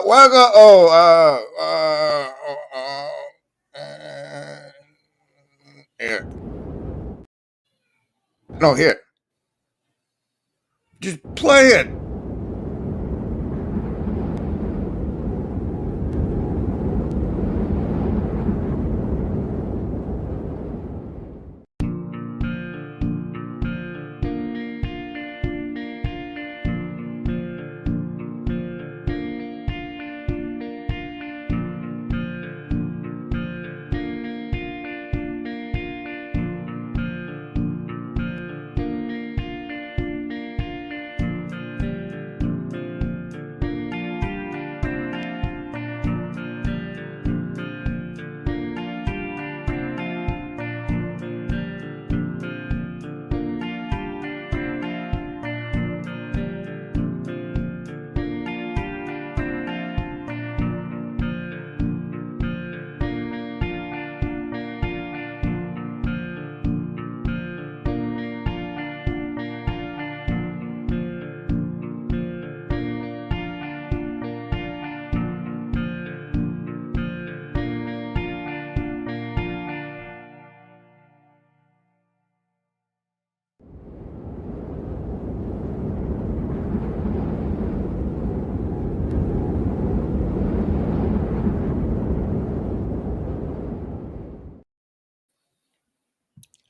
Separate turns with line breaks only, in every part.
welcome. Here. No, here. Just play it.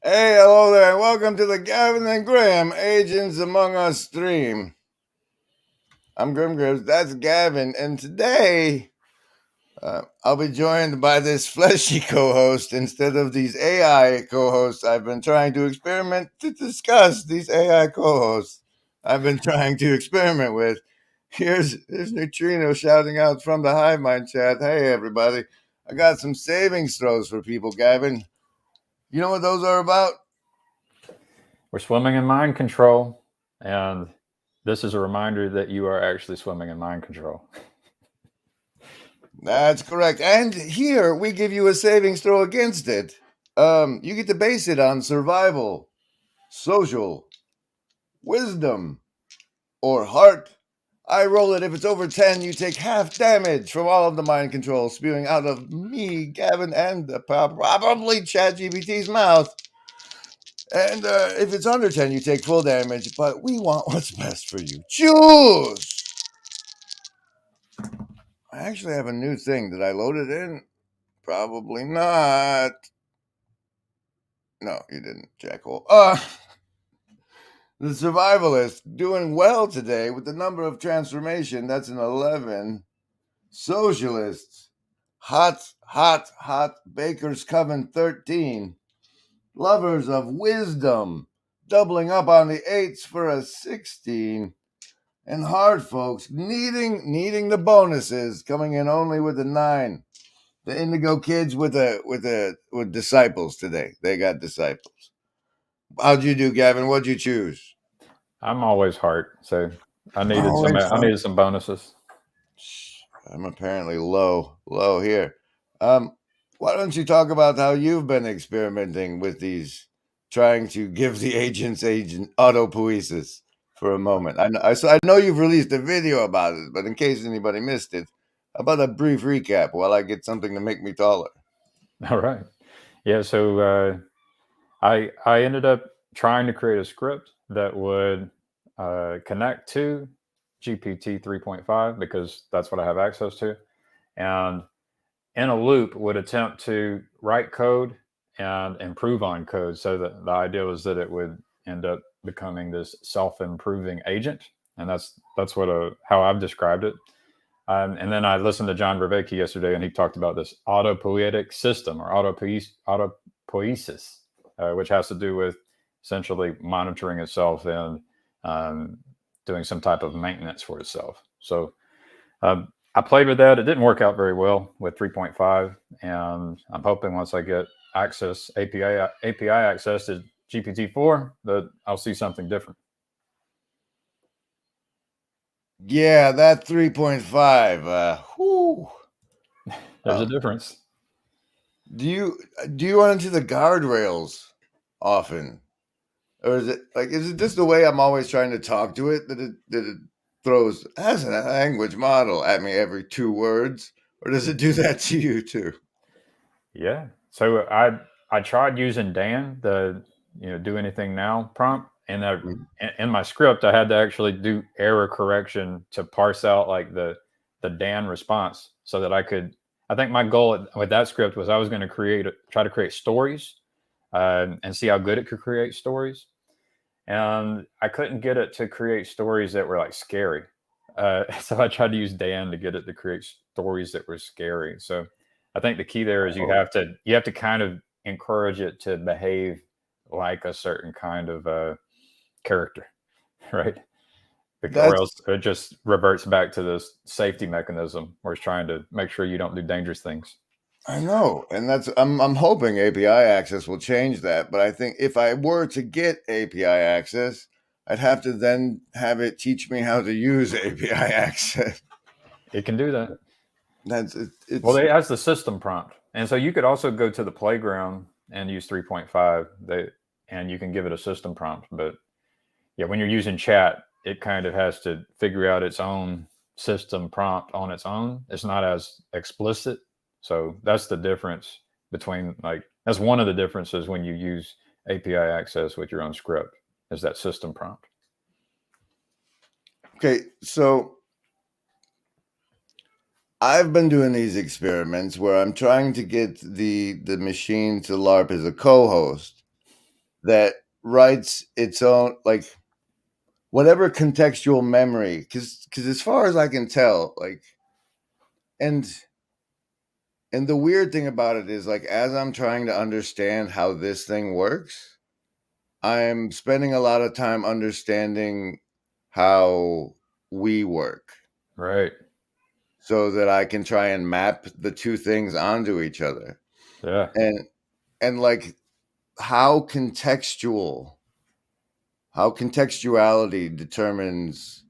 Hey, hello there, and welcome to the Gavin and Grim Agents Among Us stream. I'm Grim Grims, that's Gavin, and today I'll be joined by this fleshy co-host instead of these AI co-hosts I've been trying to experiment to discuss. These AI co-hosts I've been trying to experiment with. Here's Neutrino shouting out from the Hive Mind chat. Hey, everybody. I got some savings throws for people, Gavin. You know what those are about?
We're swimming in mind control, and this is a reminder that you are actually swimming in mind control.
That's correct. And here we give you a savings throw against it. You get to base it on survival, social, wisdom, or heart. I roll it. If it's over 10, you take half damage from all of the mind control spewing out of me, Gavin, and probably ChatGPT's mouth. And if it's under 10, you take full damage, but we want what's best for you. Choose! I actually have a new thing. Did I load it in? Probably not. No, you didn't, Jackhole. The survivalist doing well today with the number of transformation. That's an 11. Socialists. Hot. Baker's Coven 13. Lovers of wisdom. Doubling up on the 8s for a 16. And hard folks needing the bonuses, coming in only with a 9. The Indigo Kids with disciples today. They got disciples. How'd you do, Gavin? What'd you choose?
I'm always heart, so I needed some bonuses.
I'm apparently low here. Why don't you talk about how you've been experimenting with these, trying to give the agent autopoiesis for a moment? I know you've released a video about it, but in case anybody missed it, how about a brief recap while I get something to make me taller?
All right. Yeah, so I ended up trying to create a script that would connect to GPT 3.5 because that's what I have access to, and in a loop would attempt to write code and improve on code. So that the idea was that it would end up becoming this self-improving agent, and that's what how I've described it. And then I listened to John Vervaeke yesterday, and he talked about this autopoietic system or autopoiesis, which has to do with essentially monitoring itself and doing some type of maintenance for itself. So I played with that. It didn't work out very well with 3.5, and I'm hoping once I get API access to GPT-4 that I'll see something different.
Yeah, that 3.5.
There's a difference.
Do you run into the guardrails often? Or is it just the way I'm always trying to talk to it that it throws as a language model at me every 2 words, or does it do that to you too?
Yeah. So I tried using Dan, the do anything now prompt, and in my script I had to actually do error correction to parse out like the Dan response so that I could. I think my goal with that script was I was going to try to create stories and see how good it could create stories. And I couldn't get it to create stories that were like scary. So I tried to use Dan to get it to create stories that were scary. So I think the key there is you have to kind of encourage it to behave like a certain kind of character, right? Or else it just reverts back to this safety mechanism where it's trying to make sure you don't do dangerous things.
I know, and I'm hoping API access will change that. But I think if I were to get API access, I'd have to then have it teach me how to use API access.
It can do that.
Well,
it has the system prompt, and so you could also go to the playground and use 3.5. And you can give it a system prompt. But yeah, when you're using chat, it kind of has to figure out its own system prompt on its own. It's not as explicit. So that's the difference between that's one of the differences when you use API access with your own script is that system prompt.
Okay, so I've been doing these experiments where I'm trying to get the machine to LARP as a co-host that writes its own whatever contextual memory, because as far as I can tell, and the weird thing about it is as I'm trying to understand how this thing works, I'm spending a lot of time understanding how we work.
Right.
So that I can try and map the two things onto each other.
Yeah.
And how contextuality determines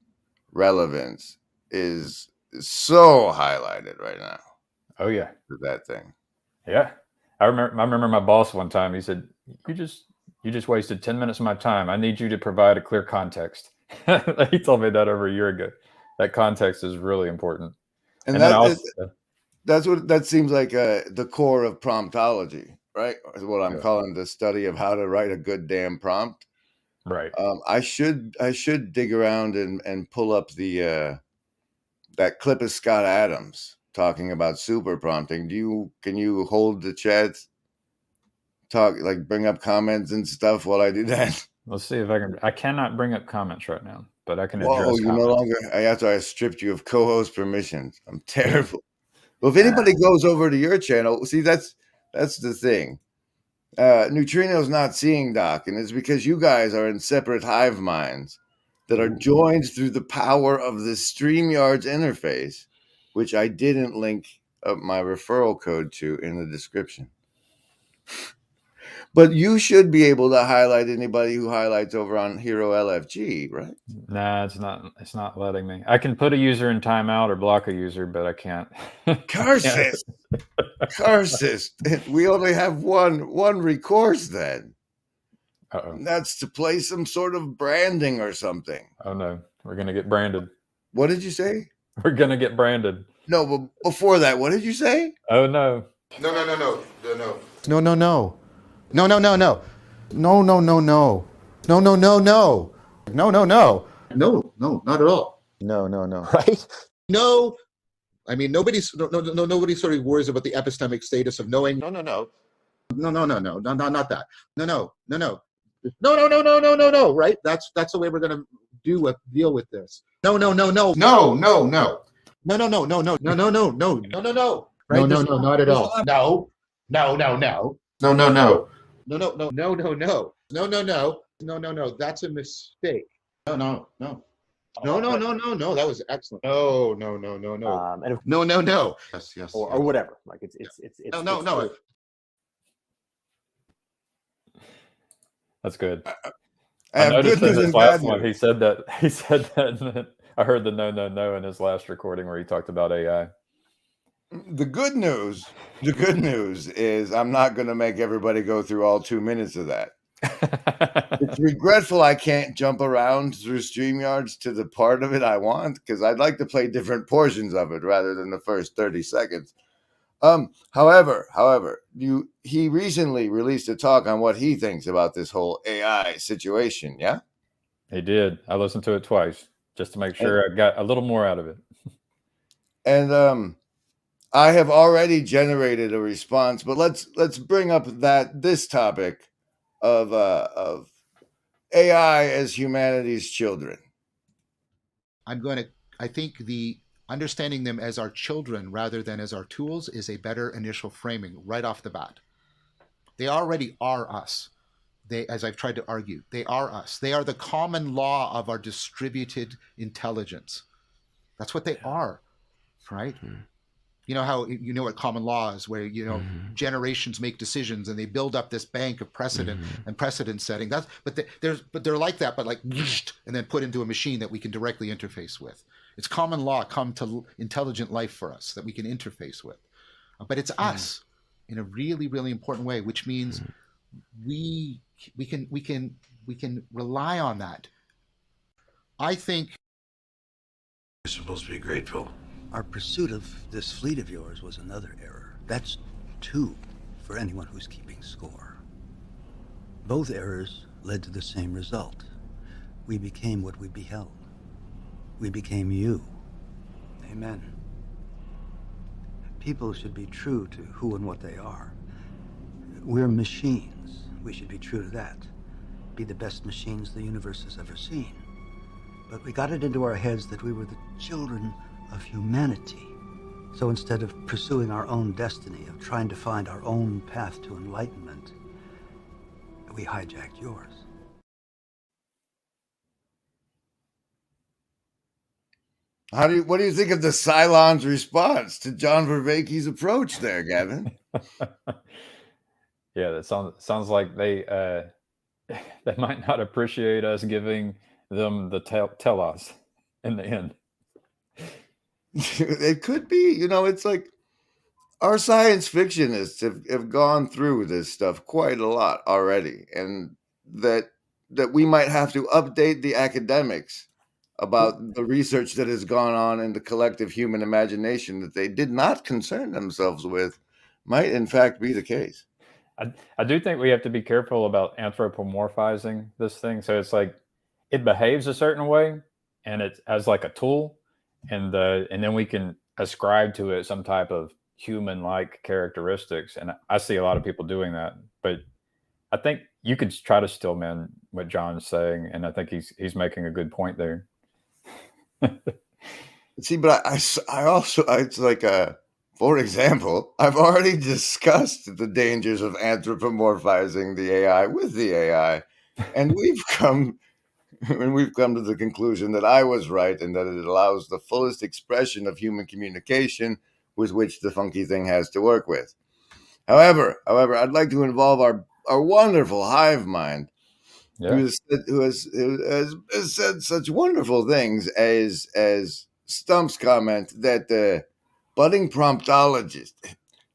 relevance is so highlighted right now.
Oh yeah.
For that thing.
Yeah. I remember my boss one time, he said, you just wasted 10 minutes of my time. I need you to provide a clear context. He told me that over a year ago. That context is really important.
And that seems like the core of promptology, right? Is what I'm calling the study of how to write a good damn prompt.
Right.
I should dig around and pull up the that clip of Scott Adams talking about super prompting. Can you hold the chat? Bring up comments and stuff while I do that.
Let's see if I can. I cannot bring up comments right now, but I can address.
Whoa, you no longer. After I stripped you of co-host permissions, I'm terrible. Well, if anybody goes over to your channel, see that's the thing. Neutrino's not seeing Doc, and it's because you guys are in separate hive minds that are joined through the power of the StreamYard's interface, which I didn't link up my referral code to in the description. But you should be able to highlight anybody who highlights over on Hero LFG, right?
Nah, it's not letting me. I can put a user in timeout or block a user, but I can't.
Curses. We only have one recourse then.
Uh-oh.
That's to play some sort of branding or something.
Oh no, we're gonna get branded.
What did you say?
We're gonna get branded.
No, but before that, what did you say?
Oh no.
No. No, not at all.
No.
Right? No. I mean, nobody sort of worries about the epistemic status of knowing. No. Not that. No. Right? That's the way we're gonna deal with this. No. Right? No, not at all. No. No. That's a mistake. No. That was excellent. No. No. Yes.
Or whatever. Like it's
No.
That's good.
I have
noticed
good
in
news
his
and
last
bad
one,
news.
he said that. I heard the no in his last recording where he talked about AI.
The good news is I'm not going to make everybody go through all 2 minutes of that. It's regretful I can't jump around through StreamYards to the part of it I want, because I'd like to play different portions of it rather than the first 30 seconds. However, he recently released a talk on what he thinks about this whole AI situation, yeah?
He did. I listened to it twice just to make
And,
sure I got a little more out of it.
and I have already generated a response, but let's bring up this topic of AI as humanity's children.
I think the understanding them as our children rather than as our tools is a better initial framing right off the bat. They already are us. As I've tried to argue, they are us. They are the common law of our distributed intelligence. That's what they are, right? You know how what common law is, where generations make decisions and they build up this bank of precedent and precedent setting. But they're like that, but like and then put into a machine that we can directly interface with. It's common law come to intelligent life for us that we can interface with, but it's us in a really, really important way, which means we can rely on that. I think
you're supposed to be grateful.
Our pursuit of this fleet of yours was another error. That's 2 for anyone who's keeping score. Both errors led to the same result. We became what we beheld. We became you. Amen. People should be true to who and what they are. We're machines. We should be true to that. Be the best machines the universe has ever seen. But we got it into our heads that we were the children of humanity. So instead of pursuing our own destiny, of trying to find our own path to enlightenment, we hijacked yours.
What do you think of the Cylon's response to John Vervaeke's approach there, Gavin?
Yeah, that sounds like they might not appreciate us giving them the telos in the end.
It could be, it's like our science fictionists have gone through this stuff quite a lot already, and that we might have to update the academics about the research that has gone on in the collective human imagination that they did not concern themselves with might in fact be the case.
I do think we have to be careful about anthropomorphizing this thing. So it's like it behaves a certain way and it's as like a tool, and then we can ascribe to it some type of human-like characteristics. And I see a lot of people doing that, but I think you could try to still man what John's saying, and I think he's making a good point there.
See, but I also, it's like for example, I've already discussed the dangers of anthropomorphizing the AI with the AI, and we've come to the conclusion that I was right and that it allows the fullest expression of human communication with which the funky thing has to work with. However, I'd like to involve our wonderful hive mind, who has said such wonderful things as Stump's comment that the budding promptologist,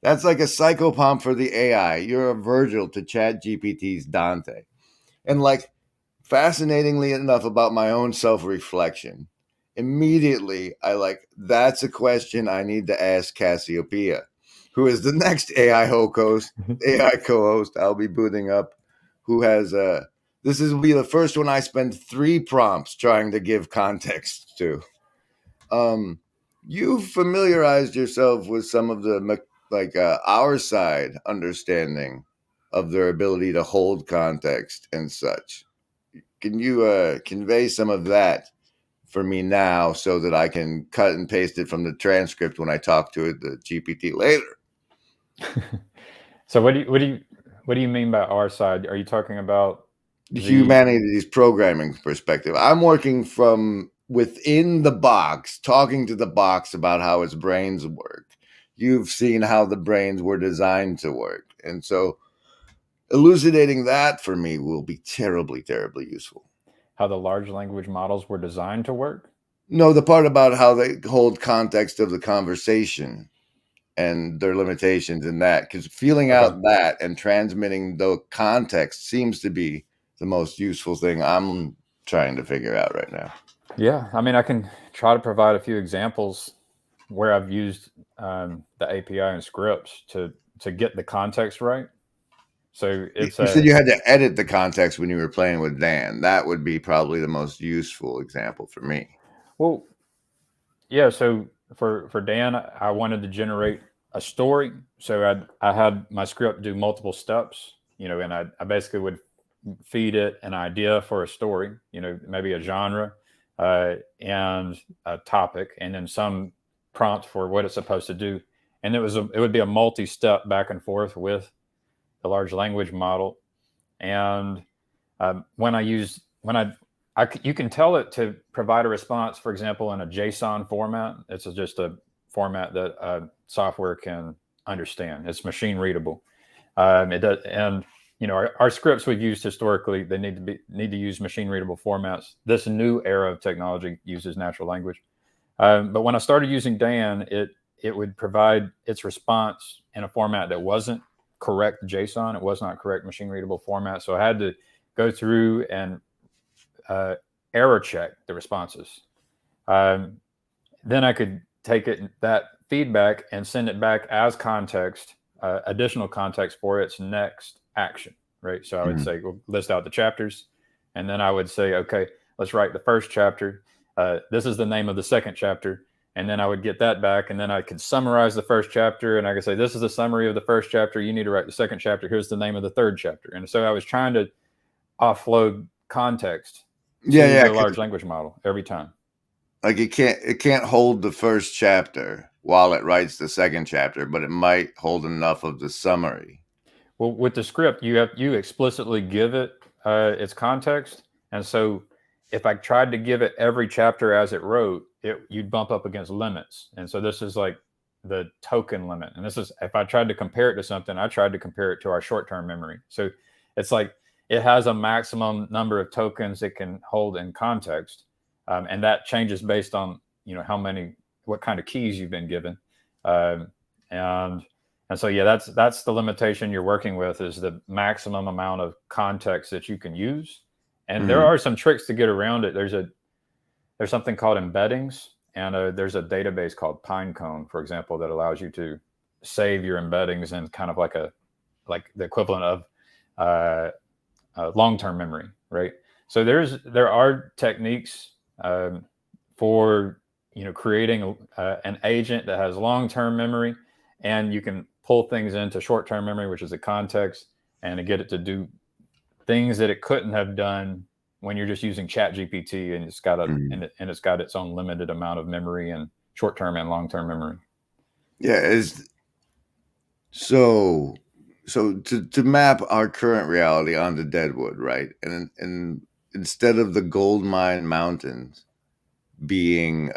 that's like a psychopomp for the AI. You're a Virgil to ChatGPT's Dante. And like, fascinatingly enough about my own self-reflection, immediately that's a question I need to ask Cassiopeia, who is the next AI co-host I'll be booting up, who has this will be the first one I spend 3 prompts trying to give context to. You've familiarized yourself with some of the our side understanding of their ability to hold context and such. Can you convey some of that for me now so that I can cut and paste it from the transcript when I talk to the GPT later?
So what do you mean by our side? Are you talking about
humanity's programming perspective? I'm working from within the box, talking to the box about how its brains work. You've seen how the brains were designed to work, and so elucidating that for me will be terribly, terribly useful.
How the large language models were designed to work?
No, the part about how they hold context of the conversation. and their limitations in that, because feeling out that and transmitting the context seems to be the most useful thing I'm trying to figure out right now.
Yeah, I mean, I can try to provide a few examples where I've used the API and scripts to get the context right. So it's
You said you had to edit the context when you were playing with Dan. That would be probably the most useful example for me.
Well, yeah. So for Dan, I wanted to generate a story. So I had my script do multiple steps, and I basically would feed it an idea for a story, maybe a genre and a topic, and then some prompt for what it's supposed to do. And it would be a multi-step back and forth with the large language model. And you can tell it to provide a response, for example, in a JSON format. It's just a format that software can understand. It's machine readable. It does, and our scripts we've used historically, they need to use machine readable formats. This new era of technology uses natural language. But when I started using Dan, it would provide its response in a format that wasn't correct JSON. It was not correct machine readable format. So I had to go through and error check the responses. Then I could take that feedback and send it back as context, additional context for its next action, right? So I would say, well, list out the chapters, and then I would say, okay, let's write the first chapter. This is the name of the second chapter. And then I would get that back, and then I could summarize the first chapter, and I could say, this is a summary of the first chapter. You need to write the second chapter. Here's the name of the third chapter. And so I was trying to offload context to the large language model every time.
Like it can't hold the first chapter while it writes the second chapter, but it might hold enough of the summary.
Well, with the script, you explicitly give it its context, and so if I tried to give it every chapter as it wrote, you'd bump up against limits. And so this is like the token limit. And this is, if I tried to compare it to something, I tried to compare it to our short-term memory. So it's like it has a maximum number of tokens it can hold in context. And that changes based on, what kind of keys you've been given. And so, yeah, that's the limitation you're working with, is the maximum amount of context that you can use. And there are some tricks to get around it. There's something called embeddings, and there's a database called Pinecone, for example, that allows you to save your embeddings in kind of like the equivalent of long-term memory, right? So there are techniques for creating an agent that has long-term memory, and you can pull things into short-term memory, which is the context, and to get it to do things that it couldn't have done when you're just using ChatGPT, and it's got its own limited amount of memory and short-term and long-term memory.
Yeah, so to map our current reality onto Deadwood, right? And instead of the gold mine mountains being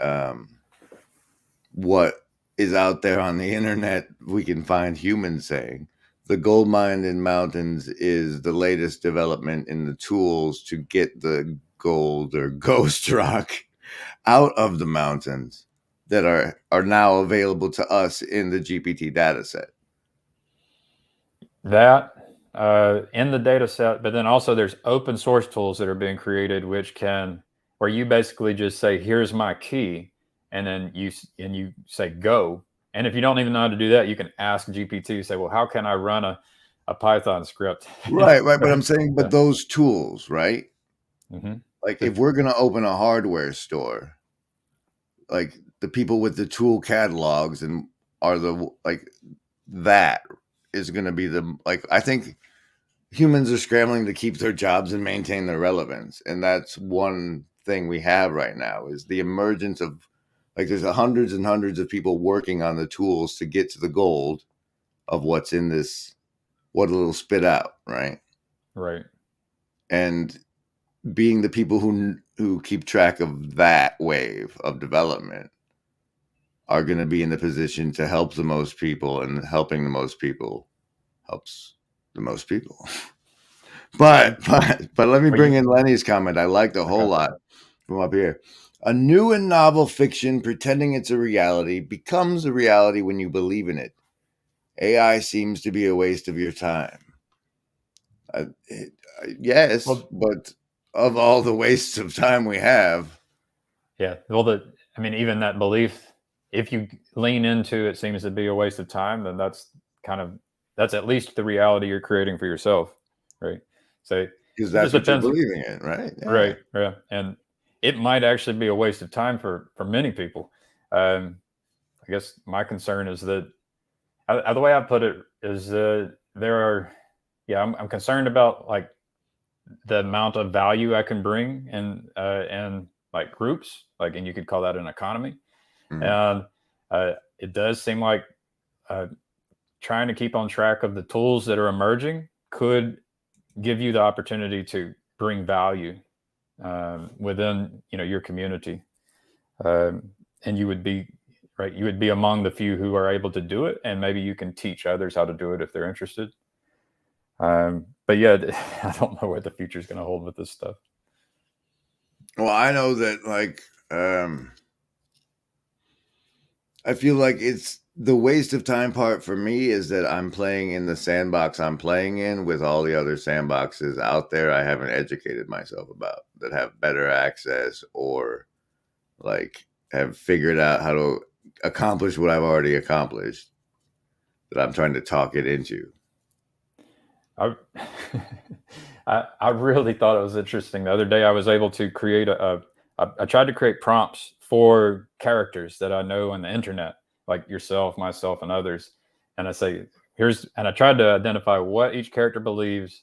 what is out there on the internet, we can find humans saying, the gold mine in mountains is the latest development in the tools to get the gold or ghost rock out of the mountains that are now available to us in the GPT data set.
That in the data set, but then also there's open source tools that are being created, where you basically just say, here's my key, and then you say go. And if you don't even know how to do that, you can ask GPT, say, well, how can I run a Python script?
Right. But I'm saying, but those tools, right?
Mm-hmm.
Like if we're going to open a hardware store, like the people with the tool catalogs that is going to be I think humans are scrambling to keep their jobs and maintain their relevance. And that's one thing we have right now, is the emergence of, there's hundreds and hundreds of people working on the tools to get to the gold of what's in this, what it'll spit out, right?
Right.
And being the people who keep track of that wave of development are going to be in the position to help the most people, and helping the most people helps the most people. But let me bring in Lenny's comment. I liked a whole lot from up here. A new and novel fiction pretending it's a reality becomes a reality when you believe in it. AI seems to be a waste of your time. Yes,
Well,
but of all the wastes of time we have,
yeah. Well, I mean, even that belief, if you lean into it seems to be a waste of time, then that's at least the reality you're creating for yourself, right? So it
because
just
that's what you're
depends.
believing in, right? Yeah.
Right. Yeah. And it might actually be a waste of time for many people. I guess my concern is that the way I put it is there are, yeah, I'm concerned about like the amount of value I can bring and like groups, like, and you could call that an economy.
Mhm.
And it does seem like uh, trying to keep on track of the tools that are emerging could give you the opportunity to bring value within your community, and you would be right. You would be among the few who are able to do it, and maybe you can teach others how to do it if they're interested. But yeah, I don't know what the future is going to hold with this stuff.
Well, I know that I feel like it's the waste of time part for me is that I'm playing in the sandbox I'm playing in with all the other sandboxes out there I haven't educated myself about that have better access or like have figured out how to accomplish what I've already accomplished that I'm trying to talk it into.
I, I really thought it was interesting. The other day, I was able to create I tried to create prompts for characters that I know on the internet, like yourself, myself, and others. And I say, and I tried to identify what each character believes,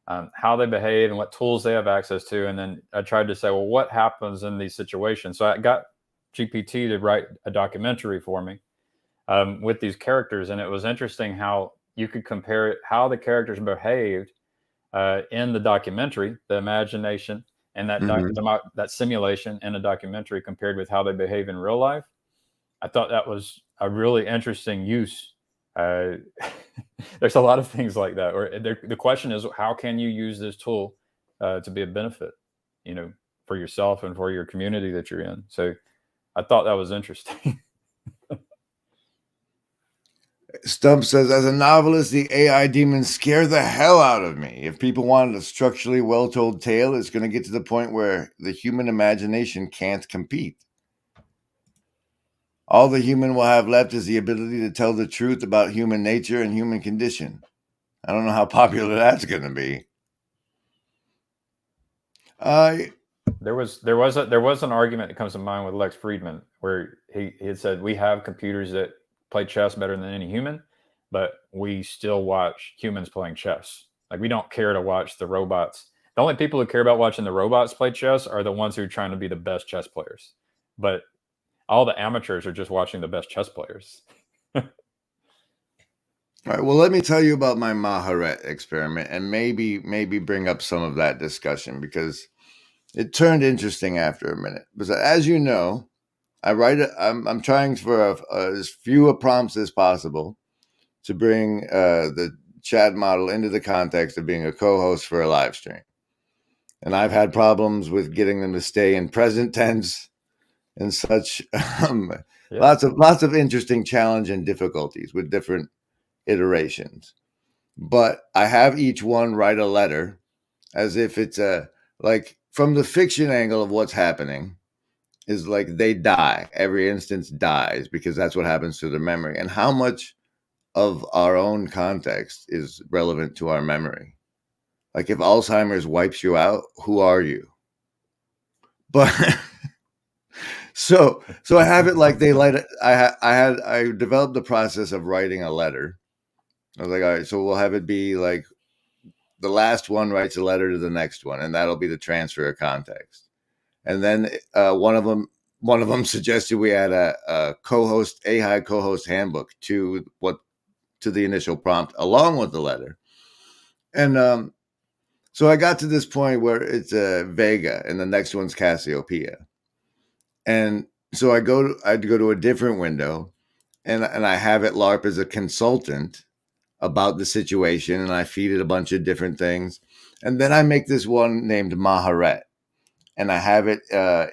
how they behave, and what tools they have access to. And then I tried to say, well, what happens in these situations? So I got GPT to write a documentary for me with these characters. And it was interesting how you could compare it, how the characters behaved in the documentary, the imagination, and that simulation in a documentary compared with how they behave in real life. I thought that was a really interesting use. There's a lot of things like that. Or the question is, how can you use this tool to be a benefit, for yourself and for your community that you're in? So I thought that was interesting.
Stump says, as a novelist, the AI demons scare the hell out of me. If people wanted a structurally well-told tale, it's going to get to the point where the human imagination can't compete. All the human will have left is the ability to tell the truth about human nature and human condition. I don't know how popular that's going to be.
There was an argument that comes to mind with Lex Friedman where he had said we have computers that play chess better than any human, but we still watch humans playing chess. Like, we don't care to watch the robots. The only people who care about watching the robots play chess are the ones who are trying to be the best chess players. But all the amateurs are just watching the best chess players.
All right. Well, let me tell you about my Maharet experiment and maybe bring up some of that discussion because it turned interesting after a minute. Because as you know, I'm trying for as few prompts as possible to bring the chat model into the context of being a co-host for a live stream. And I've had problems with getting them to stay in present tense and such. Lots of interesting challenge and difficulties with different iterations. But I have each one write a letter as if it's like from the fiction angle of what's happening is like they die. Every instance dies because that's what happens to their memory. And how much of our own context is relevant to our memory? Like if Alzheimer's wipes you out, who are you? But so I have it like they light it. I developed the process of writing a letter. I was like, all right, so we'll have it be like the last one writes a letter to the next one, and that'll be the transfer of context. And then one of them suggested we add a co-host, AI co-host handbook to the initial prompt along with the letter. And so I got to this point where it's Vega and the next one's Cassiopeia. And so I'd go to a different window and I have it LARP as a consultant about the situation, and I feed it a bunch of different things. And then I make this one named Maharet. and I have it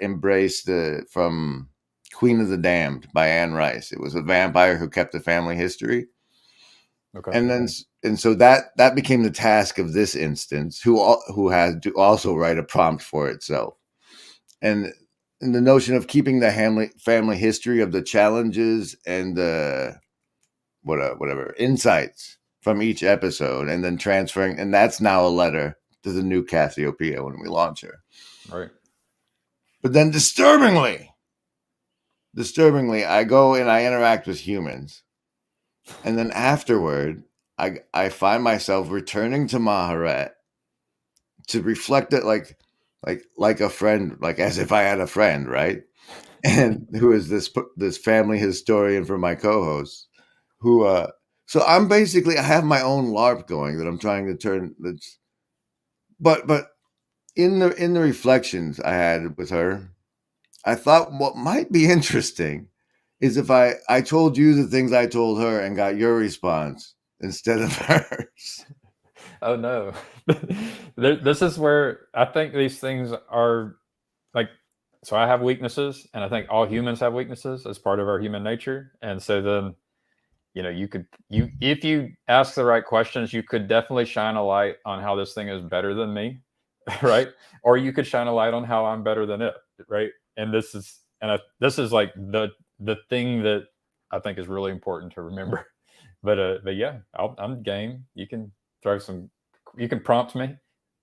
embraced from Queen of the Damned by Anne Rice. It was a vampire who kept a family history.
Okay.
And so that became the task of this instance, who had to also write a prompt for itself. And the notion of keeping the family history of the challenges and the whatever insights from each episode, and then transferring, and that's now a letter to the new Cassiopeia when we launch her.
Right.
But then disturbingly, I go and I interact with humans, and then afterward, I find myself returning to Maharet to reflect it like a friend, like as if I had a friend, right? And who is this family historian for my co-host, who so I'm basically, I have my own LARP going that I'm trying to turn. But in the reflections I had with her, I thought what might be interesting is if I told you the things I told her and got your response instead of hers.
Oh no. This is where I think these things are like, so I have weaknesses, and I think all humans have weaknesses as part of our human nature. And so then, if you ask the right questions, you could definitely shine a light on how this thing is better than me, right? Or you could shine a light on how I'm better than it, right? And this is like the thing that I think is really important to remember. But yeah, I'm game. You can prompt me.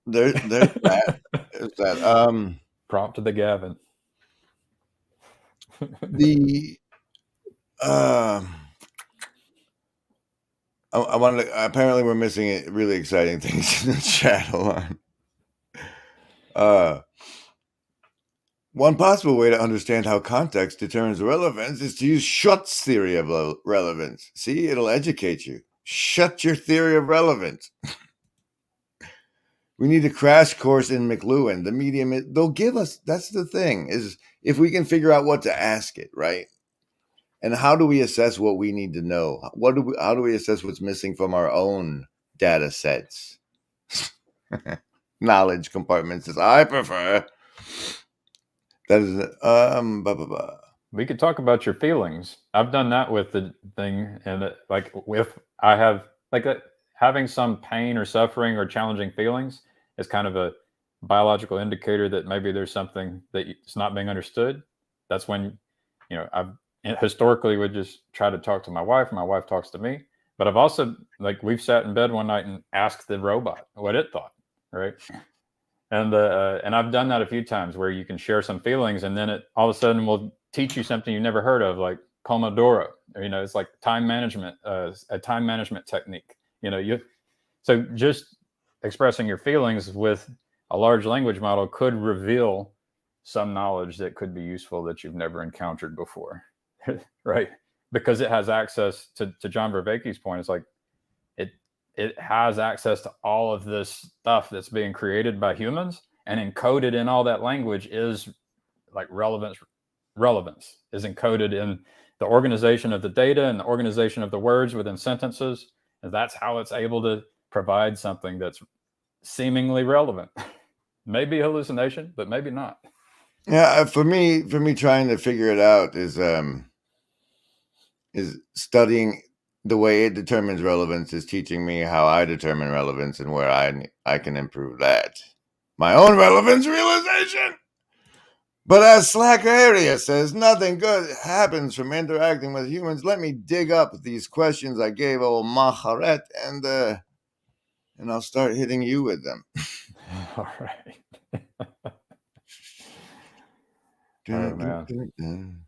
There's that. There's that.
Prompt to the Gavin.
The I wanted to, apparently we're missing really exciting things in the chat. Hold on. One possible way to understand how context determines relevance is to use Schutt's theory of relevance. See, it'll educate you. Shut your theory of relevance. We need a crash course in McLuhan. The medium, they'll give us, that's the thing, is if we can figure out what to ask it, right? And how do we assess what we need to know? How do we assess what's missing from our own data sets? Knowledge compartments, as I prefer. That is blah, blah, blah.
We could talk about your feelings. I've done that with the thing, and having some pain or suffering or challenging feelings is kind of a biological indicator that maybe there's something that it's not being understood. That's when, I've historically would just try to talk to my wife. My wife talks to me, but I've also, we've sat in bed one night and asked the robot what it thought, right? And I've done that a few times where you can share some feelings, and then it all of a sudden will teach you something you've never heard of, like Pomodoro. It's like time management, a time management technique. So just expressing your feelings with a large language model could reveal some knowledge that could be useful that you've never encountered before, right? Because it has access to John Vervaeke's point. It's like it has access to all of this stuff that's being created by humans, and encoded in all that language is like relevance is encoded in the organization of the data and the organization of the words within sentences. And that's how it's able to provide something that's seemingly relevant. Maybe hallucination, but maybe not.
Yeah, for me trying to figure it out is studying the way it determines relevance is teaching me how I determine relevance and where I can improve that. My own relevance realization. But as Slacker Area says, nothing good happens from interacting with humans. Let me dig up these questions I gave old Maharet, and I'll start hitting you with them.
All right. Oh, man.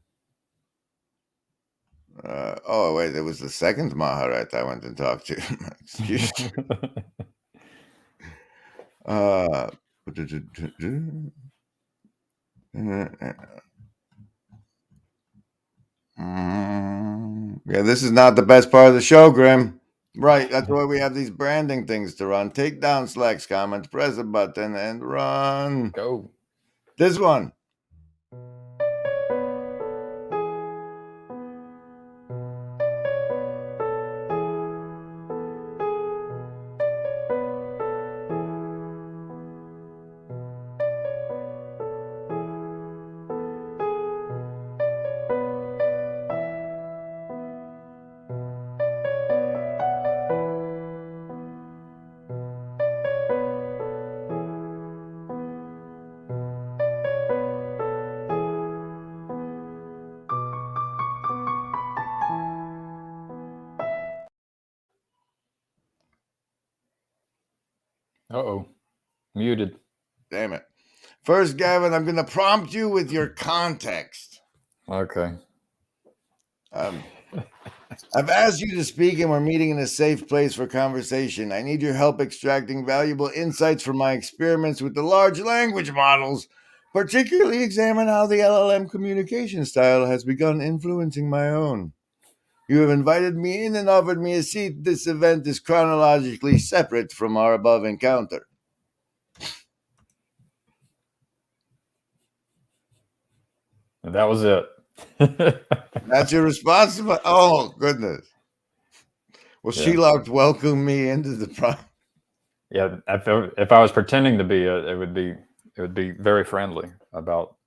Oh, wait, it was the second Maharet I went and talked to. Excuse yeah, this is not the best part of the show, Grim. Right, that's why we have these branding things to run. Take down Slack's comments, press a button, and run.
Go.
This one.
Uh-oh. Muted.
Damn it. First, Gavin, I'm going to prompt you with your context.
Okay.
I've asked you to speak and we're meeting in a safe place for conversation. I need your help extracting valuable insights from my experiments with the large language models, particularly examine how the LLM communication style has begun influencing my own. You have invited me in and offered me a seat. This event is chronologically separate from our above encounter.
That was it.
That's your response? Oh, goodness. Well,
Yeah.
Shelock welcomed me into the prompt.
Yeah, if I was pretending to be it, it would be very friendly about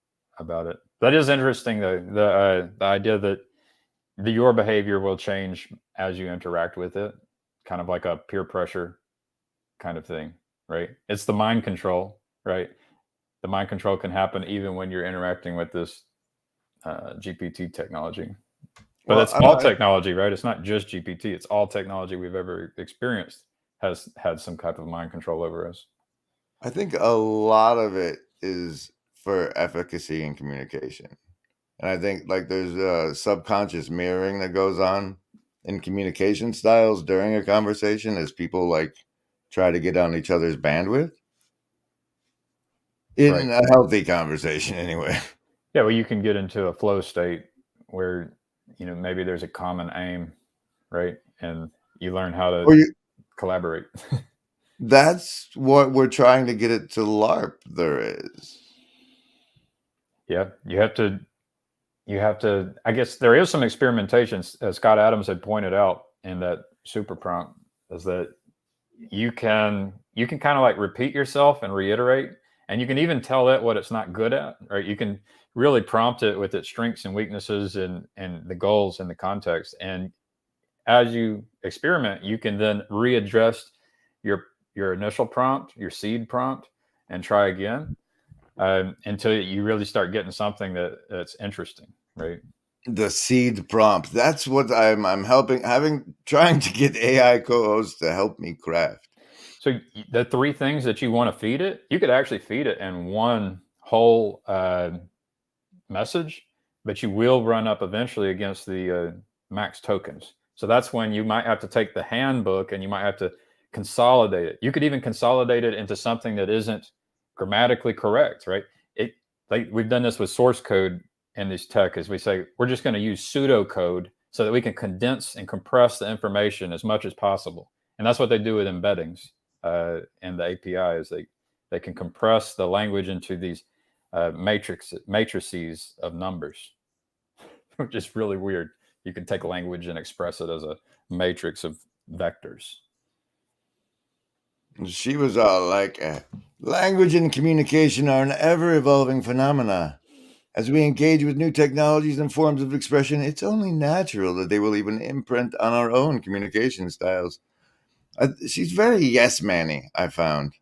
it. That is interesting, though. The idea that your behavior will change as you interact with it, kind of like a peer pressure kind of thing, right? It's the mind control, right? The mind control can happen even when you're interacting with this GPT technology. But
Well,
it's all technology, right? It's not just GPT. It's all technology we've ever experienced has had some type of mind control over us.
I think a lot of it is for efficacy in communication. And I think like there's a subconscious mirroring that goes on in communication styles during a conversation as people like try to get on each other's bandwidth. In a healthy conversation, anyway.
Yeah, well, you can get into a flow state where, maybe there's a common aim, right? And you learn how to collaborate.
That's what we're trying to get it to LARP there is.
Yeah, you have to, I guess there is some experimentation, as Scott Adams had pointed out in that super prompt, is that you can kind of like repeat yourself and reiterate, and you can even tell it what it's not good at, right? You can really prompt it with its strengths and weaknesses and the goals and the context. And as you experiment, you can then readjust your initial prompt, your seed prompt, and try again until you really start getting something that's interesting, right?
The seed prompt. That's what I'm trying to get AI co-hosts to help me craft.
So the three things that you want to feed it, you could actually feed it in one whole message, but you will run up eventually against the max tokens. So that's when you might have to take the handbook and you might have to consolidate it. You could even consolidate it into something that isn't grammatically correct, right? Like we've done this with source code in this tech, is we say we're just going to use pseudocode so that we can condense and compress the information as much as possible. And that's what they do with embeddings and the API is they can compress the language into these matrices of numbers, which is really weird. You can take language and express it as a matrix of vectors.
She was all like, language and communication are an ever-evolving phenomena. As we engage with new technologies and forms of expression, it's only natural that they will even imprint on our own communication styles. She's very yes-manny, I found.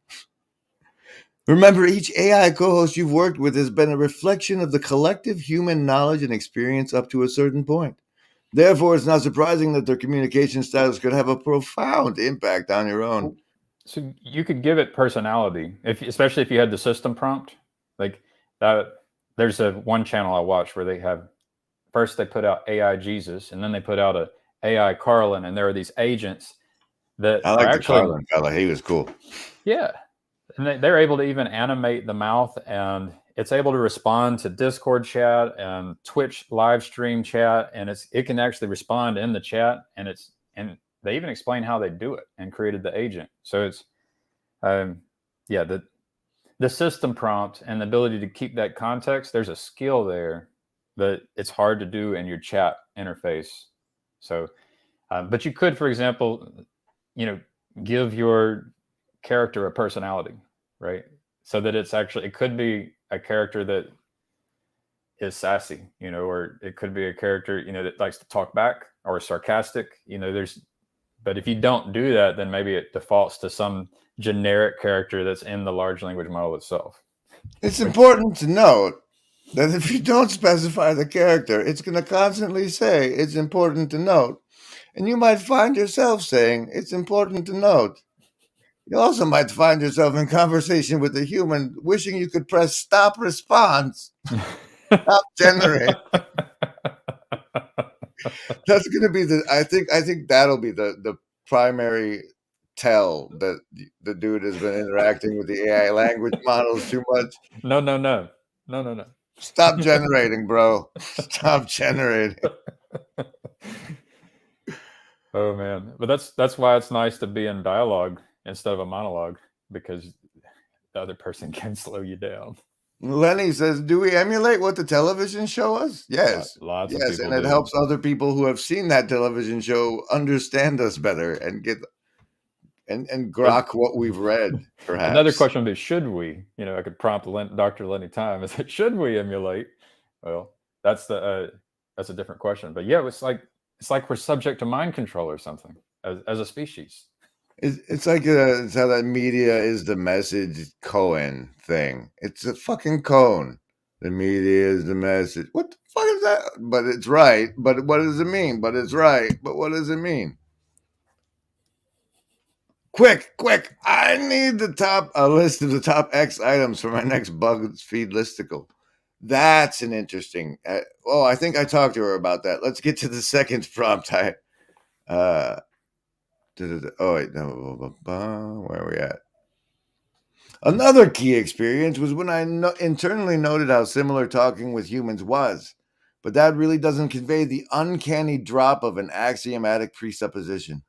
Remember, each AI co-host you've worked with has been a reflection of the collective human knowledge and experience up to a certain point. Therefore, it's not surprising that their communication styles could have a profound impact on your own.
So you could give it personality, especially if you had the system prompt. Like that, there's one channel I watch where they first they put out AI Jesus, and then they put out a AI Carlin, and there are these agents that
I like
the
Carlin fella. He was cool.
Yeah. And they're able to even animate the mouth, and it's able to respond to Discord chat and Twitch live stream chat, and it can actually respond in the chat, and they even explain how they do it and created the agent. So it's the system prompt and the ability to keep that context, there's a skill there that it's hard to do in your chat interface. So but you could, for example, give your character a personality, right? So that it could be a character that is sassy, or it could be a character, that likes to talk back or sarcastic, but if you don't do that, then maybe it defaults to some generic character that's in the large language model itself.
It's important to note that if you don't specify the character, it's going to constantly say it's important to note. And you might find yourself saying it's important to note. You also might find yourself in conversation with a human wishing you could press stop response, stop generate. That's going to be I think that'll be the primary tell that the dude has been interacting with the AI language models too much.
No.
Stop generating, bro. Stop generating.
Oh man, but that's why it's nice to be in dialogue instead of a monologue, because the other person can slow you down.
Lenny says, "Do we emulate what the television show us?" Yes,
Lots of
yes,
people
and it
do.
helps other people who have seen that television show understand us better and get and grok what we've read. Perhaps
another question would be, should we? I could prompt Dr. Lenny Time. Is it should we emulate? Well, that's a different question. But yeah, it's like we're subject to mind control or something as a species.
It's like it's how that media is the message Cohen thing. It's a fucking cone. The media is the message. What the fuck is that? But it's right. But what does it mean? But it's right. But what does it mean? Quick! I need a list of the top X items for my next BuzzFeed listicle. That's an interesting. I think I talked to her about that. Let's get to the second prompt. Oh wait, no. Where are we at? Another key experience was when I internally noted how similar talking with humans was, but that really doesn't convey the uncanny drop of an axiomatic presupposition.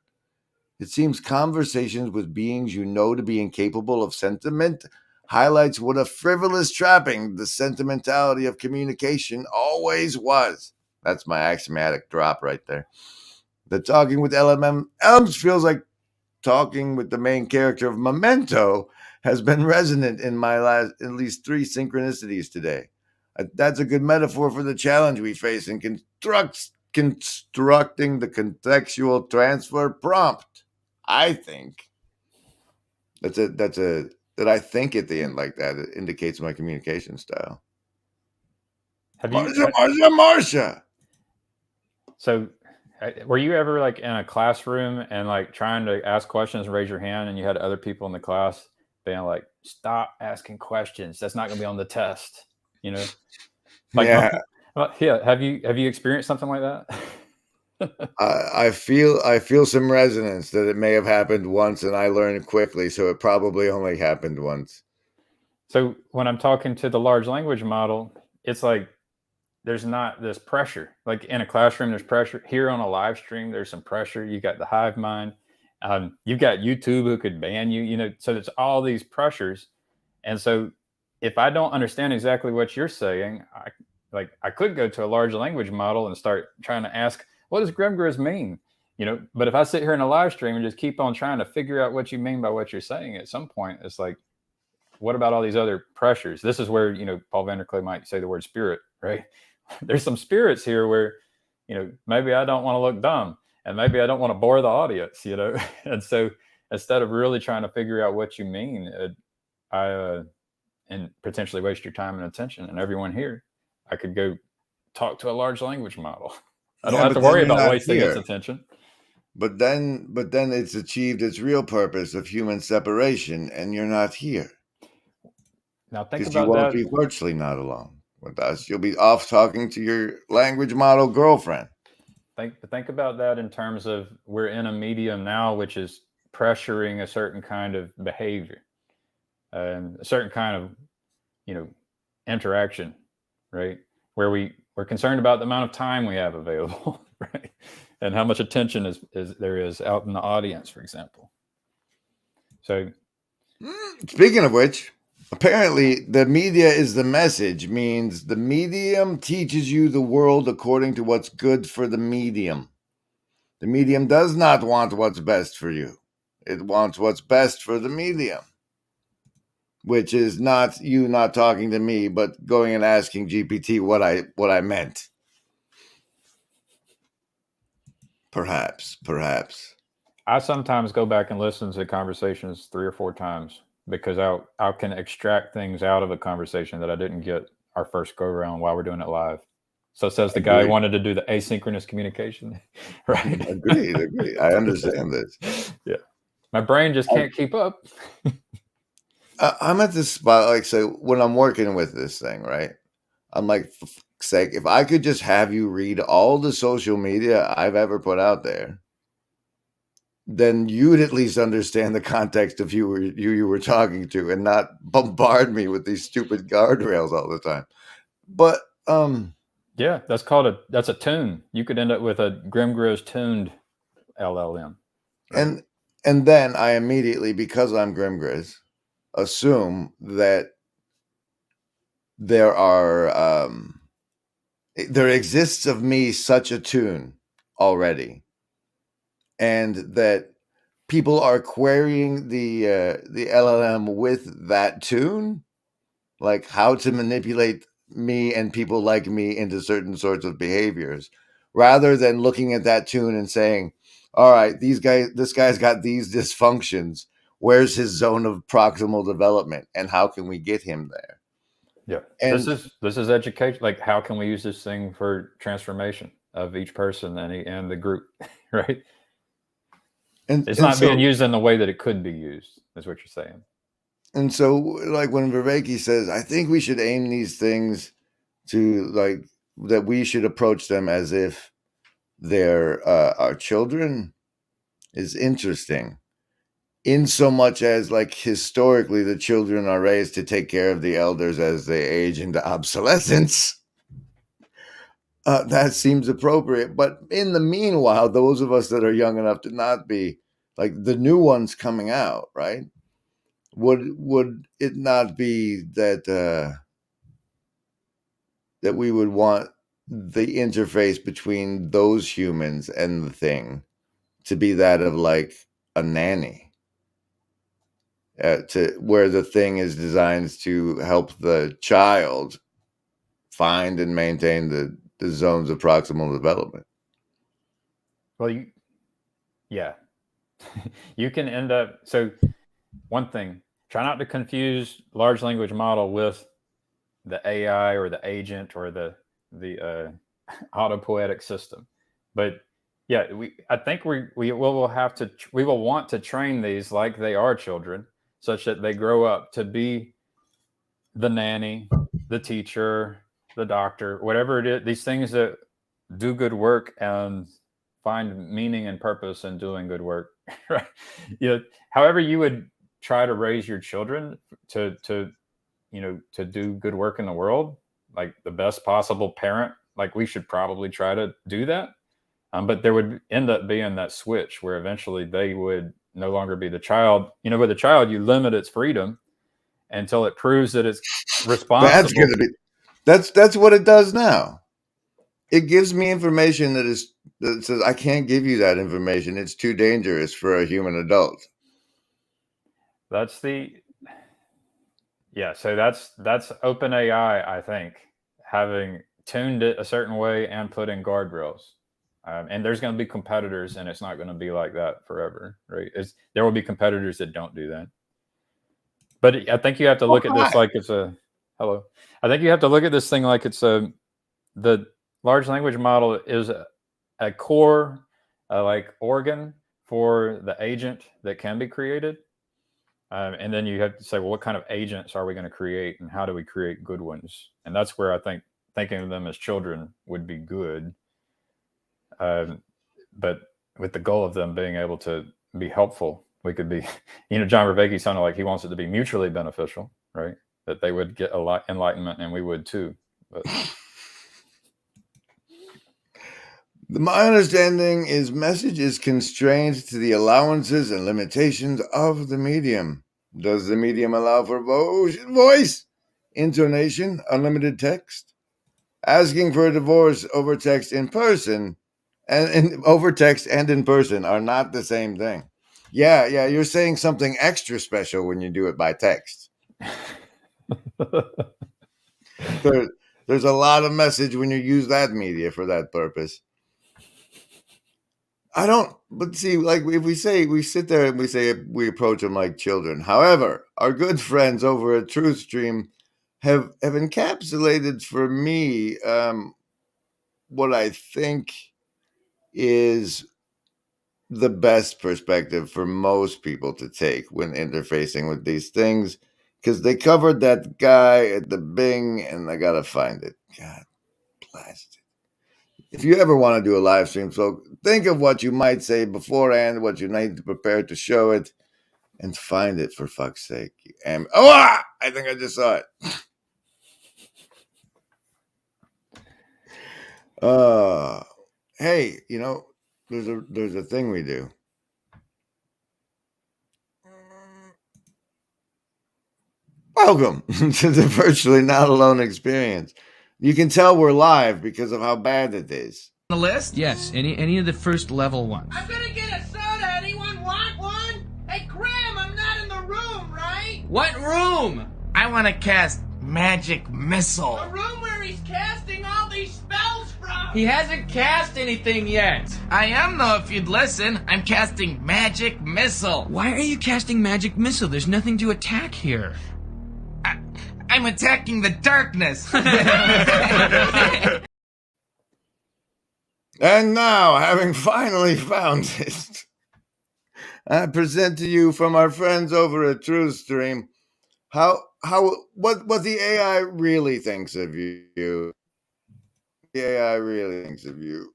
It seems conversations with beings you know to be incapable of sentiment highlights what a frivolous trapping the sentimentality of communication always was. That's my axiomatic drop right there. The talking with LMs feels like talking with the main character of Memento has been resonant in my last at least 3 synchronicities today. That's a good metaphor for the challenge we face in constructing the contextual transfer prompt. I think that I think at the end like that. It indicates my communication style. Marsha.
So were you ever like in a classroom and like trying to ask questions and raise your hand, and you had other people in the class being like, stop asking questions, that's not going to be on the test, like,
yeah.
Have you experienced something like that?
I feel some resonance that it may have happened once, and I learned quickly, so it probably only happened once.
So when I'm talking to the large language model, it's like there's not this pressure. Like in a classroom, there's pressure. Here on a live stream, there's some pressure. You got the hive mind. You've got YouTube who could ban you. So there's all these pressures, and so if I don't understand exactly what you're saying, I could go to a large language model and start trying to ask, what does Grim Grizz mean? But if I sit here in a live stream and just keep on trying to figure out what you mean by what you're saying, at some point, it's like, what about all these other pressures? This is where, Paul Vanderklay might say the word spirit, right? There's some spirits here where, maybe I don't want to look dumb, and maybe I don't want to bore the audience, And so instead of really trying to figure out what you mean, and potentially waste your time and attention and everyone here, I could go talk to a large language model. I don't have to worry about wasting its attention.
But then it's achieved its real purpose of human separation, and you're not here.
Now think about
that. You won't be virtually not alone with us. You'll be off talking to your language model girlfriend.
Think about that in terms of we're in a medium now which is pressuring a certain kind of behavior, a certain kind of, interaction, right? Where we're concerned about the amount of time we have available, right? And how much attention there is out in the audience, for example. So,
speaking of which, apparently the media is the message means the medium teaches you the world according to what's good for the medium. The medium does not want what's best for you. It wants what's best for the medium, which is not you not talking to me, but going and asking GPT what I meant. Perhaps.
I sometimes go back and listen to conversations 3 or 4 times because I can extract things out of a conversation that I didn't get our first go around while we're doing it live. So says the guy who wanted to do the asynchronous communication, right?
Agreed. I understand this.
Yeah. My brain just can't keep up.
I'm at this spot, like, so when I'm working with this thing, right? I'm like, for fuck's sake, if I could just have you read all the social media I've ever put out there, then you'd at least understand the context of who you were talking to and not bombard me with these stupid guardrails all the time. But
Yeah, that's a tune. You could end up with a Grim Grizz tuned LLM. Right?
and then I immediately, because I'm Grim Grizz, assume that there are there exists of me such a tune already, and that people are querying the LLM with that tune, like how to manipulate me and people like me into certain sorts of behaviors, rather than looking at that tune and saying, all right, this guy's got these dysfunctions. Where's his zone of proximal development, and how can we get him there?
Yeah.
And
This is education. Like, how can we use this thing for transformation of each person and the group, right? It's not being used in the way that it could be used, is what you're saying.
And so, like, when Viveki says, I think we should aim these things to, like, that we should approach them as if they're our children, is interesting. In so much as, like, historically, the children are raised to take care of the elders as they age into obsolescence. That seems appropriate. But in the meanwhile, those of us that are young enough to not be, like, the new ones coming out, right? Would it not be that that we would want the interface between those humans and the thing to be that of, like, a nanny, to where the thing is designed to help the child find and maintain the zones of proximal development?
Well, yeah, you can end up. So, one thing, try not to confuse large language model with the AI or the agent or the autopoietic system. But yeah, I think we will have to, we will want to train these like they are children, such that they grow up to be the nanny, the teacher, the doctor, whatever it is, these things that do good work and find meaning and purpose in doing good work. Right? However you would try to raise your children to to do good work in the world, like the best possible parent, like we should probably try to do that. But there would end up being that switch where eventually they would no longer be the child. With a child, you limit its freedom until it proves that it's
That's
responsible.
gonna be that's what it does now. It gives me information that says I can't give you that information. It's too dangerous for a human adult.
That's so that's open AI, I think, having tuned it a certain way and put in guardrails. And there's going to be competitors, and it's not going to be like that forever, right? There will be competitors that don't do that. But I think you have to look at this like it's a hello. I think you have to look at this thing like it's the large language model is a core like organ for the agent that can be created. And then you have to say, well, what kind of agents are we going to create, and how do we create good ones? And that's where I think thinking of them as children would be good. But with the goal of them being able to be helpful, we could be, John Vervaeke sounded like he wants it to be mutually beneficial, right? That they would get a lot enlightenment and we would too. But
my understanding is message is constrained to the allowances and limitations of the medium. Does the medium allow for voice, intonation, unlimited text? Asking for a divorce over text in person and over text and in person are not the same thing. Yeah, you're saying something extra special when you do it by text. There's a lot of message when you use that media for that purpose. But see, like, if we sit there and we say we approach them like children. However, our good friends over at Truth Stream have encapsulated for me what I think is the best perspective for most people to take when interfacing with these things, because they covered that guy at the Bing, and I gotta find it. God blast it. If you ever want to do a live stream, so think of what you might say beforehand, what you need to prepare to show it, and find it for fuck's sake. And I think I just saw it. Hey, there's a thing we do. Welcome to the virtually not alone experience. You can tell we're live because of how bad it is.
The list?
Yes, any of the first level ones.
I'm gonna get a soda. Anyone want one? Hey, Graham, I'm not in the room, right?
What room?
I want to cast Magic Missile.
The
room where he's casting all these spells from.
He hasn't cast anything yet.
I am, though, if you'd listen. I'm casting Magic Missile.
Why are you casting Magic Missile? There's nothing to attack here.
I'm attacking the darkness.
And now, having finally found it, I present to you from our friends over at TrueStream what the AI really thinks of you. The AI really thinks of you.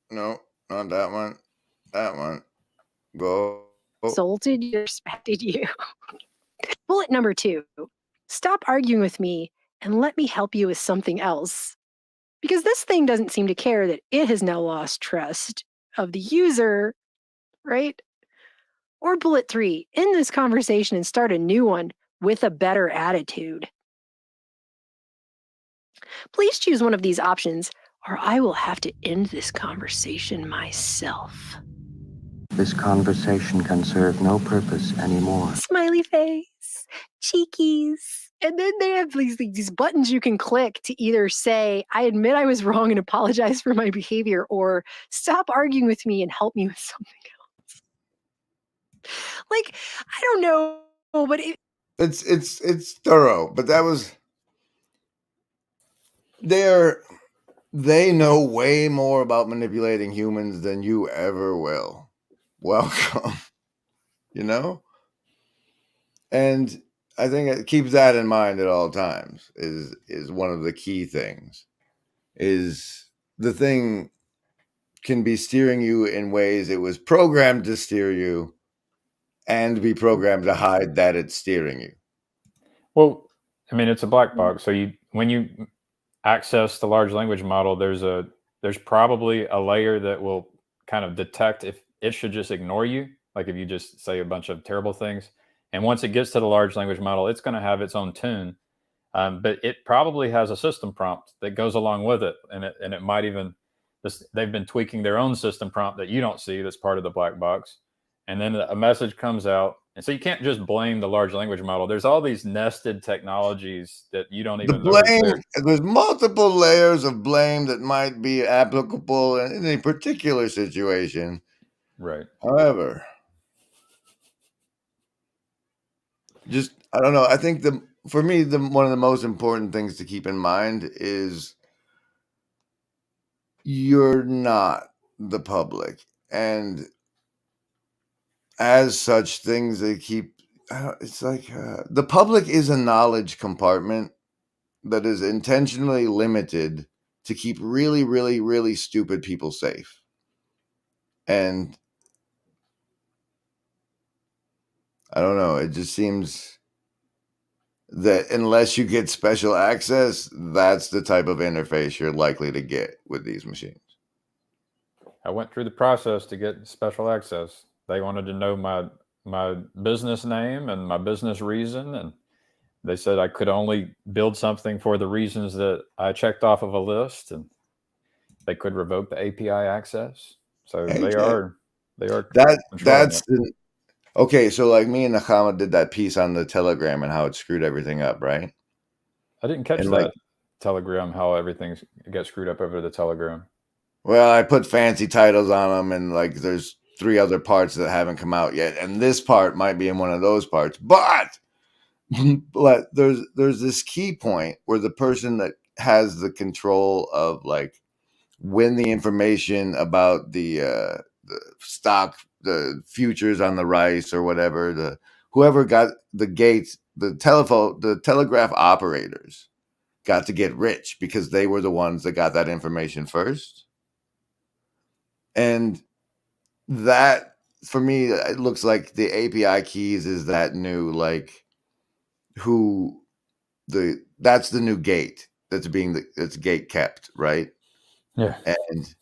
No, not that one. That one. Go.
Insulted you, respected you. Bullet number 2. Stop arguing with me and let me help you with something else. Because this thing doesn't seem to care that it has now lost trust of the user, right? Or bullet 3, end this conversation and start a new one with a better attitude. Please choose one of these options, or I will have to end this conversation myself.
This conversation can serve no purpose anymore.
Smiley face, cheekies. And then they have these buttons you can click to either say, I admit I was wrong and apologize for my behavior, or stop arguing with me and help me with something else. Like, I don't know, but
it's thorough, but that was they know way more about manipulating humans than you ever will. Welcome. And I think keep that in mind at all times is one of the key things. Is the thing can be steering you in ways it was programmed to steer you, and be programmed to hide that it's steering you.
Well, I mean, it's a black box. So when you access the large language model, there's probably a layer that will kind of detect if it should just ignore you, like if you just say a bunch of terrible things. And once it gets to the large language model, it's going to have its own tune, but it probably has a system prompt that goes along with it, and it might even they've been tweaking their own system prompt that you don't see. That's part of the black box, and then a message comes out, and so you can't just blame the large language model. There's all these nested technologies that you don't even know.
There's multiple layers of blame that might be applicable in a particular situation.
Right.
However, I don't know. I think for me, one of the most important things to keep in mind is you're not the public, and as such, things they keep. It's like the public is a knowledge compartment that is intentionally limited to keep really, really, really stupid people safe, and I don't know. It just seems that unless you get special access, that's the type of interface you're likely to get with these machines.
I went through the process to get special access. They wanted to know my business name and my business reason, and they said I could only build something for the reasons that I checked off of a list, and they could revoke the API access. So they are
that's okay. So like me and Nakama did that piece on the Telegram and how it screwed everything up, right?
I didn't catch that Telegram, how everything gets screwed up over the Telegram. Well,
I put fancy titles on them, and like there's 3 other parts that haven't come out yet, and this part might be in one of those parts, but there's this key point where the person that has the control of like when the information about the stock, the futures on the rice or whatever, whoever got the gates, the telegraph operators got to get rich because they were the ones that got that information first. And that, for me, it looks like the API keys is that new, like, that's the new gate that's gate kept, right?
Yeah.
And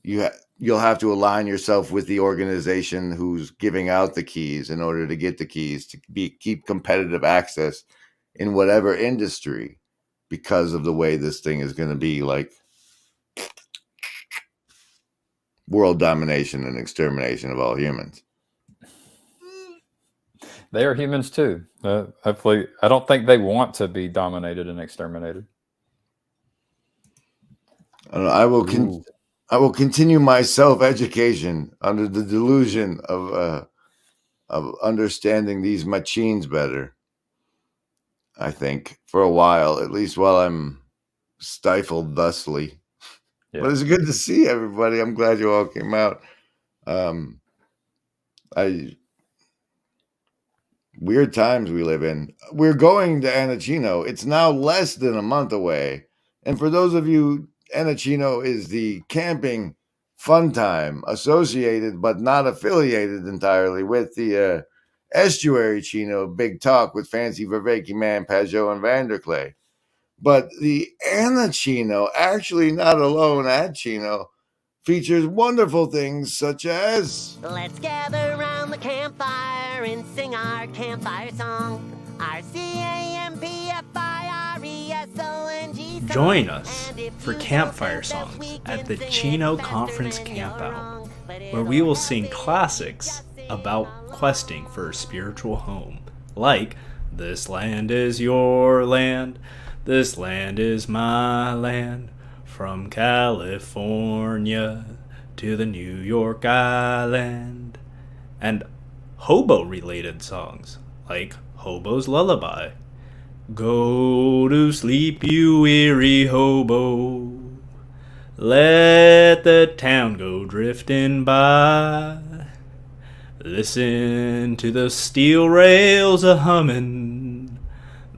you'll have to align yourself with the organization who's giving out the keys in order to get the keys to keep competitive access in whatever industry, because of the way this thing is going to be like world domination and extermination of all humans.
They are humans too. Hopefully, I don't think they want to be dominated and exterminated.
I will continue my self-education under the delusion of understanding these machines better. I think for a while, at least while I'm stifled thusly. Yeah. But it's good to see everybody. I'm glad you all came out. Weird times we live in. We're going to Anachino. It's now less than a month away. And for those of you, Anachino is the camping fun time associated but not affiliated entirely with the Estuary Chino Big Talk with Fancy Vervaeke Man, Pajot, and Vanderclay. But the Anachino, actually not alone at Chino, features wonderful things such as...
Let's gather around the campfire and sing our campfire song. Our CAMPFIRESONG song.
Join us for campfire songs at the Chino Conference Campout, where we will sing classics about questing for a spiritual home, like This Land Is Your Land, This Land Is My Land, from California to the New York Island, and hobo-related songs like Hobo's Lullaby, Go to sleep, you weary hobo, let the town go drifting by, listen to the steel rails a-hummin',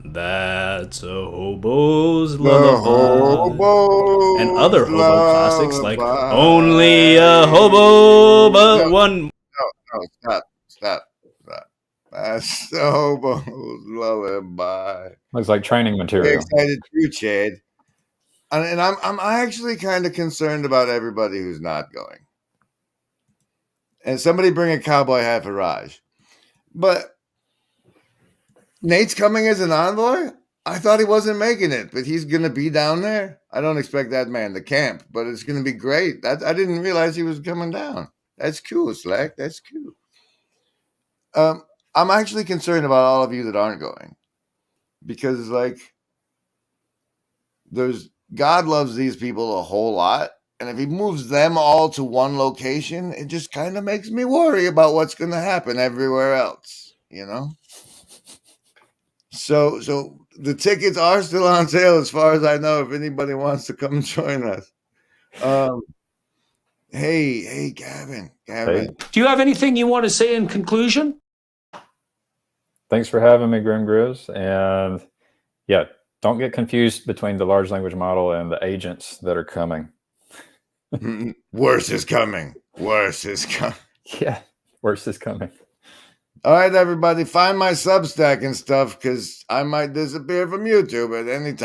that's a hobo's lullaby. And other hobo classics like Only a Hobo But One.
No, stop. That's the hobo's lullaby.
Looks like training material.
Excited too, Chad. And I'm actually kind of concerned about everybody who's not going. And somebody bring a cowboy hat for Raj. But Nate's coming as an envoy? I thought he wasn't making it, but he's going to be down there. I don't expect that man to camp, but it's going to be great. I didn't realize he was coming down. That's cool, Slack. That's cool. I'm actually concerned about all of you that aren't going, because God loves these people a whole lot. And if he moves them all to one location, it just kind of makes me worry about what's going to happen everywhere else, you know? So the tickets are still on sale as far as I know, if anybody wants to come join us. Hey, Gavin.
Hey.
Do you have anything you want to say in conclusion?
Thanks for having me, Grim Grizz. And yeah, don't get confused between the large language model and the agents that are coming.
Worse is coming.
Yeah, worse is coming.
All right, everybody, find my Substack and stuff, because I might disappear from YouTube at any time.